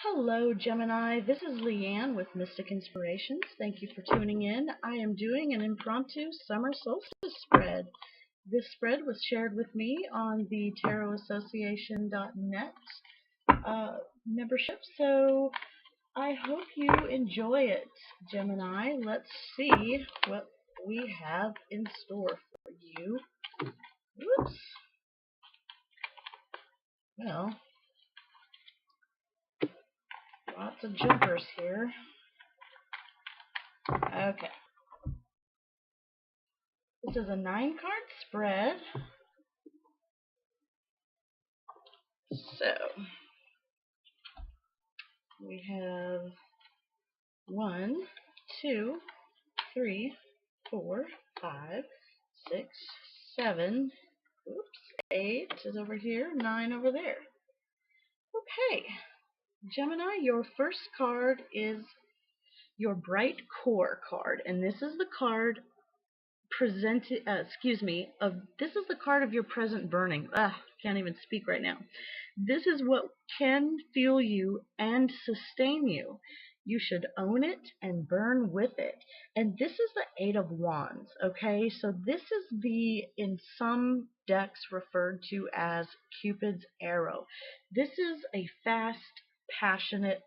Hello, Gemini. This is Leanne with Mystic Inspirations. Thank you for tuning in. I am doing an impromptu summer solstice spread. This spread was shared with me on the tarotassociation.net membership, so I hope you enjoy it, Gemini. Let's see what we have in store for you. Whoops. Well, lots of jumpers here. Okay. This is a 9-card spread. So, we have 1, 2, 3, 4, 5, 6, 7, oops, 8 is over here, 9 over there. Okay, Gemini, your first card is your Bright Core card, and this is the card this is the card of your present burning. Can't even speak right now. This is what can fuel you and sustain you. You should own it and burn with it. And this is the Eight of Wands, okay? So this is in some decks, referred to as Cupid's arrow. This is a fast, passionate,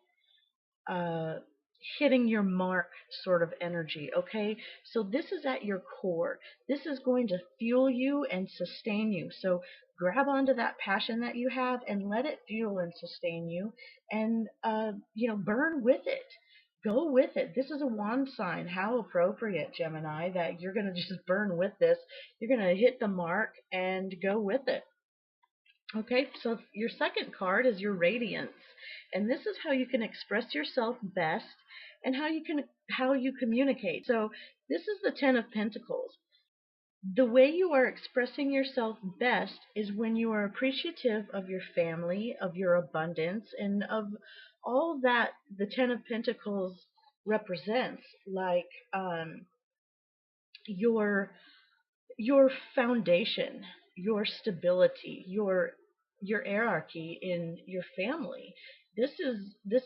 hitting your mark sort of energy, okay? So this is at your core. This is going to fuel you and sustain you. So grab onto that passion that you have and let it fuel and sustain you, and burn with it. Go with it. This is a wand sign. How appropriate, Gemini, that you're going to just burn with this. You're going to hit the mark and go with it. Okay, so your second card is your Radiance, and this is how you can express yourself best and how you communicate. So this is the Ten of Pentacles. The way you are expressing yourself best is when you are appreciative of your family, of your abundance, and of all that the Ten of Pentacles represents, like your foundation, your stability, your hierarchy in your family. This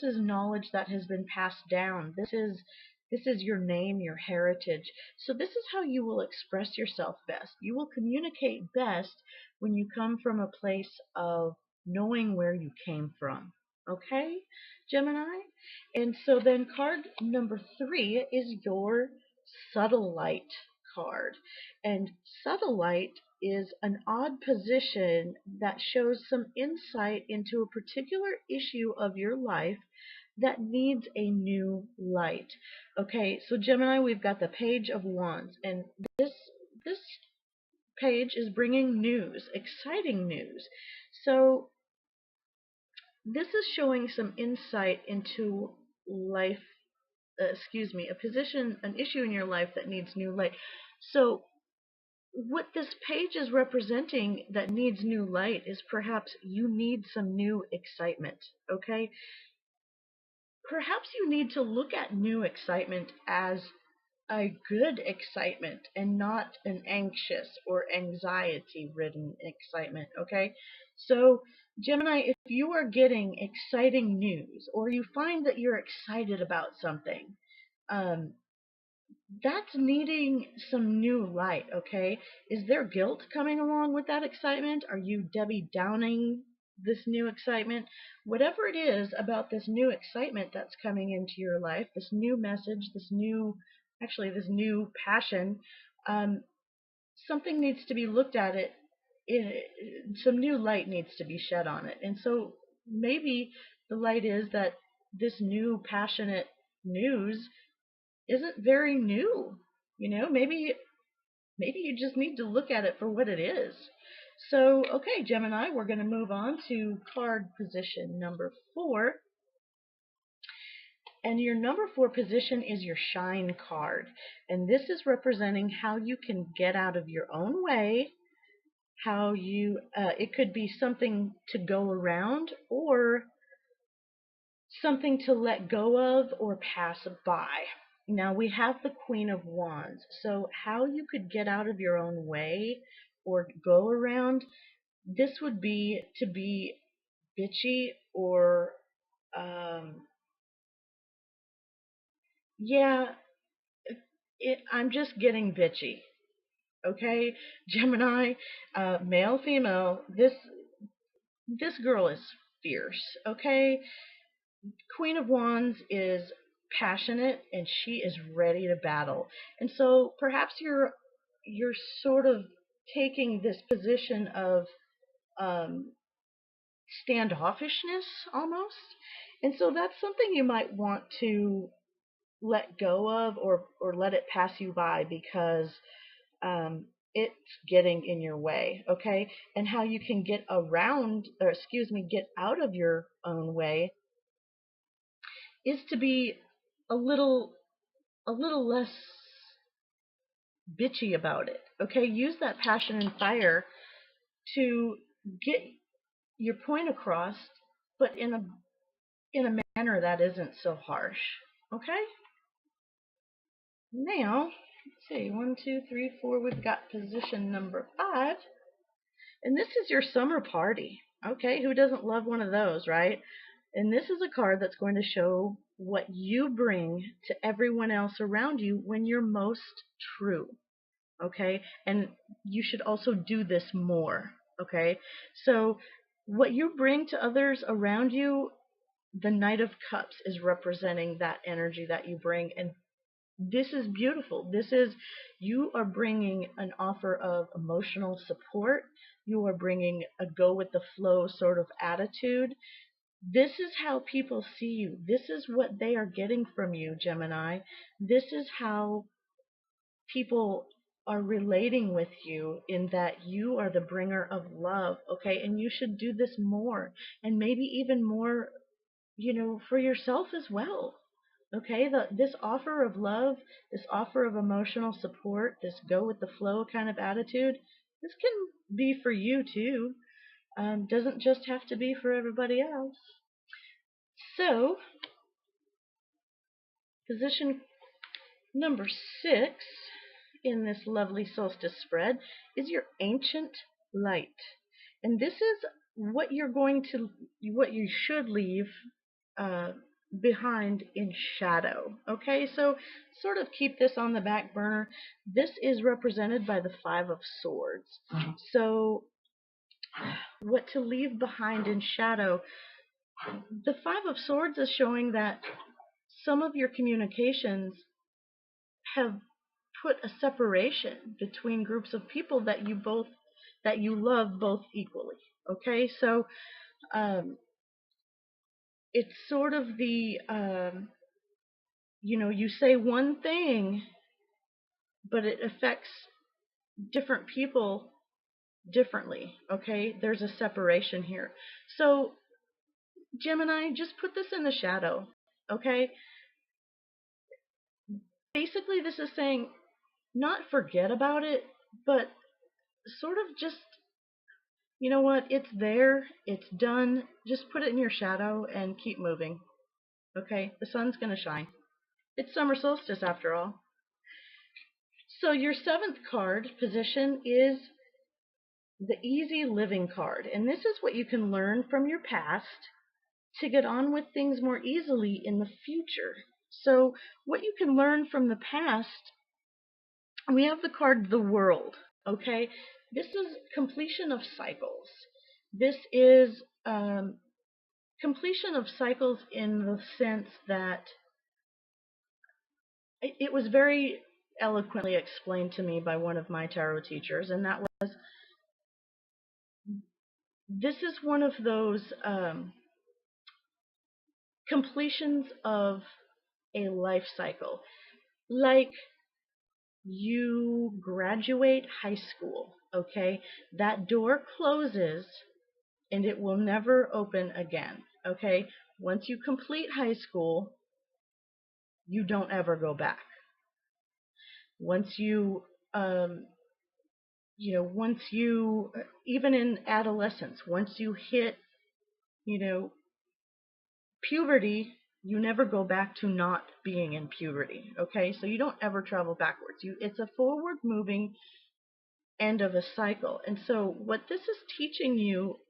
is knowledge that has been passed down. This is your name, your heritage. So this is how you will express yourself best. You will communicate best when you come from a place of knowing where you came from. Okay, Gemini? And so then card number 3 is your subtle light card. And subtle light is an odd position that shows some insight into a particular issue of your life that needs a new light. Okay, so Gemini, we've got the Page of Wands, and this page is bringing news, exciting news. So this is showing some insight into life, an issue in your life that needs new light. So what this page is representing that needs new light is perhaps you need some new excitement, okay? Perhaps you need to look at new excitement as a good excitement and not an anxious or anxiety-ridden excitement, okay? So, Gemini, if you are getting exciting news or you find that you're excited about something, that's needing some new light, okay? Is there guilt coming along with that excitement? Are you Debbie Downing this new excitement? Whatever it is about this new excitement that's coming into your life, this new message, this new passion, something needs to be looked at it. Some new light needs to be shed on it. And so maybe the light is that this new passionate news isn't very new. Maybe you just need to look at it for what it is. So, okay, Gemini, we're going to move on to card position number 4. And your number 4 position is your Shine card. And this is representing how you can get out of your own way, how it could be something to go around or something to let go of or pass by. Now we have the Queen of Wands. So how you could get out of your own way or go around, this would be to be bitchy or Um, yeah, I'm just getting bitchy. Okay, Gemini, male, female. This girl is fierce. Okay, Queen of Wands is passionate and she is ready to battle. And so perhaps you're sort of taking this position of um, standoffishness almost. And so that's something you might want to let go of or let it pass you by because it's getting in your way, okay? And how you can get around, or excuse me, get out of your own way is to be a little less bitchy about it, okay? Use that passion and fire to get your point across, but in a manner that isn't so harsh, okay? Now, let's see, 1, 2, 3, 4. We've got position number 5, and this is your summer party. Okay, who doesn't love one of those, right? And this is a card that's going to show what you bring to everyone else around you when you're most true. Okay, and you should also do this more. Okay, so what you bring to others around you, the Knight of Cups is representing that energy that you bring, and this is beautiful. You are bringing an offer of emotional support. You are bringing a go with the flow sort of attitude. This is how people see you. This is what they are getting from you, Gemini. This is how people are relating with you, in that you are the bringer of love, okay? And you should do this more, and maybe even more, for yourself as well. Okay, this offer of love, this offer of emotional support, this go with the flow kind of attitude, this can be for you too. Doesn't just have to be for everybody else. So, position number 6 in this lovely solstice spread is your ancient light. And this is what what you should leave uh, behind in shadow. Okay, so sort of keep this on the back burner. This is represented by the 5 of Swords. So what to leave behind in shadow, the 5 of Swords is showing that some of your communications have put a separation between groups of people that you love both equally. Okay, so it's sort of the you say one thing, but it affects different people differently. Okay, there's a separation here. So Gemini, just put this in the shadow. Okay, basically this is saying not forget about it, but sort of just, you know what, it's there, it's done, just put it in your shadow and keep moving. Okay, the sun's gonna shine. It's summer solstice after all. So your 7th card position is the easy living card, and this is what you can learn from your past to get on with things more easily in the future. So what you can learn from the past, we have the card the World. Okay, this is completion of cycles. This is completion of cycles in the sense that it was very eloquently explained to me by one of my tarot teachers, and that was, this is one of those completions of a life cycle. Like, you graduate high school, okay? That door closes and it will never open again, okay? Once you complete high school, you don't ever go back. Once you, even in adolescence, once you hit, puberty, you never go back to not being in puberty, okay? So you don't ever travel backwards. It's a forward moving end of a cycle. And so what this is teaching you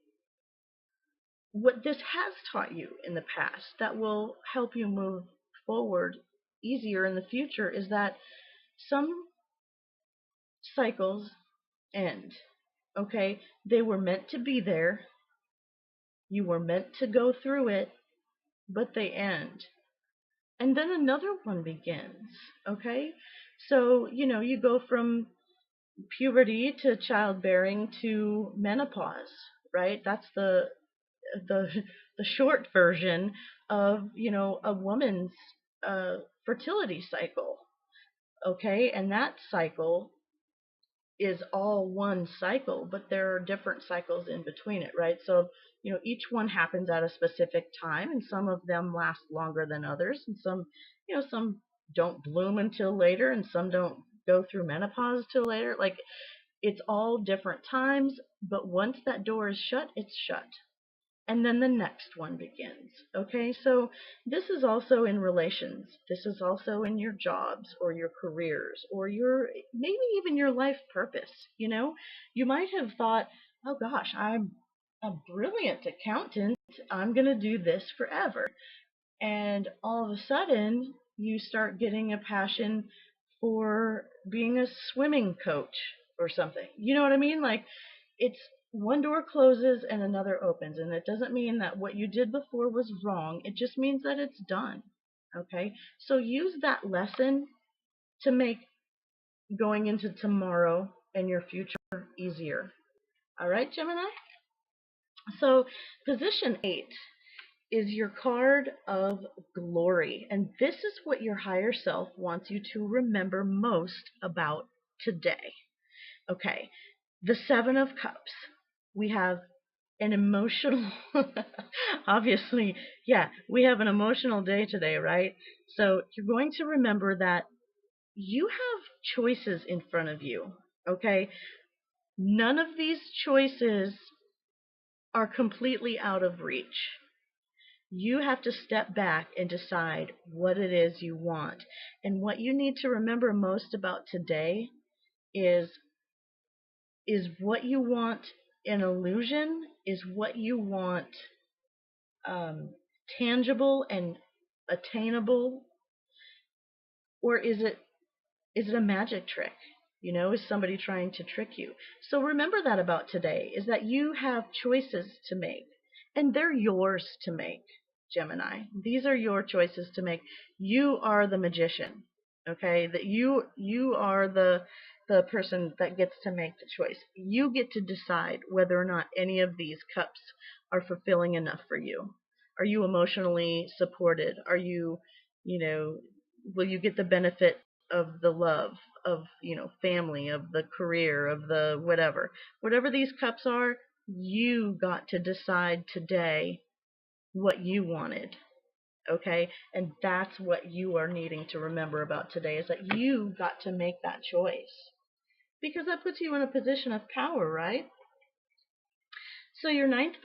what this has taught you in the past that will help you move forward easier in the future is that some cycles end. Okay? They were meant to be there. You were meant to go through it, but they end. And then another one begins. Okay? So, you go from puberty to childbearing to menopause, right? That's the the short version of, a woman's fertility cycle. Okay? And that cycle is all one cycle, but there are different cycles in between it, right? So, each one happens at a specific time, and some of them last longer than others, and some don't bloom until later, and some don't go through menopause till later. Like, it's all different times, but once that door is shut, it's shut, and then the next one begins. Okay, so this is also in relations. This is also in your jobs or your careers or maybe even your life purpose. You might have thought, oh gosh, I'm a brilliant accountant. I'm going to do this forever. And all of a sudden, you start getting a passion for being a swimming coach or something. You know what I mean? Like, it's one door closes and another opens, and it doesn't mean that what you did before was wrong. It just means that it's done. Okay? So use that lesson to make going into tomorrow and your future easier. All right, Gemini? So, position 8 is your card of glory, and this is what your higher self wants you to remember most about today. Okay, the Seven of Cups. We have an emotional, obviously, yeah, we have an emotional day today, right? So you're going to remember that you have choices in front of you, okay? None of these choices are completely out of reach. You have to step back and decide what it is you want. And what you need to remember most about today is what you want an illusion? Is what you want tangible and attainable? Or is it a magic trick? Is somebody trying to trick you? So remember that about today, is that you have choices to make, and they're yours to make, Gemini. These are your choices to make. You are the magician, okay? That you are the person that gets to make the choice. You get to decide whether or not any of these cups are fulfilling enough for you. Are you emotionally supported? Are you, will you get the benefit of the love of, family, of the career, of the whatever these cups are? You got to decide today what you wanted. Okay, and that's what you are needing to remember about today, is that you got to make that choice, because that puts you in a position of power, right? So your ninth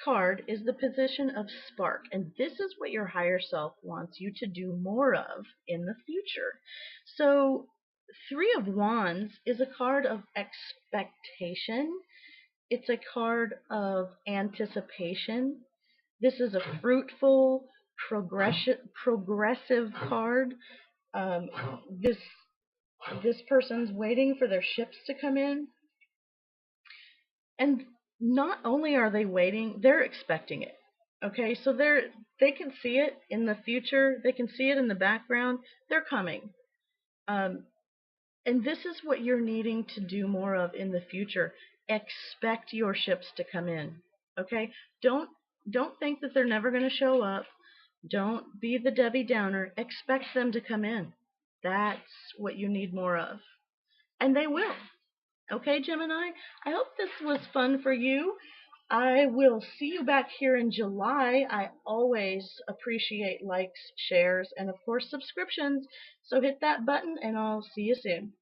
card is the position of spark, and this is what your higher self wants you to do more of in the future. So Three of Wands is a card of expectation. It's a card of anticipation. This is a fruitful, progressive card. Um, this person's waiting for their ships to come in. And not only are they waiting, they're expecting it. Okay, so they can see it in the future. They can see it in the background. They're coming. Um, and this is what you're needing to do more of in the future. Expect your ships to come in. Okay? Don't think that they're never going to show up. Don't be the Debbie Downer. Expect them to come in. That's what you need more of. And they will. Okay, Gemini? I hope this was fun for you. I will see you back here in July. I always appreciate likes, shares, and of course subscriptions. So hit that button and I'll see you soon.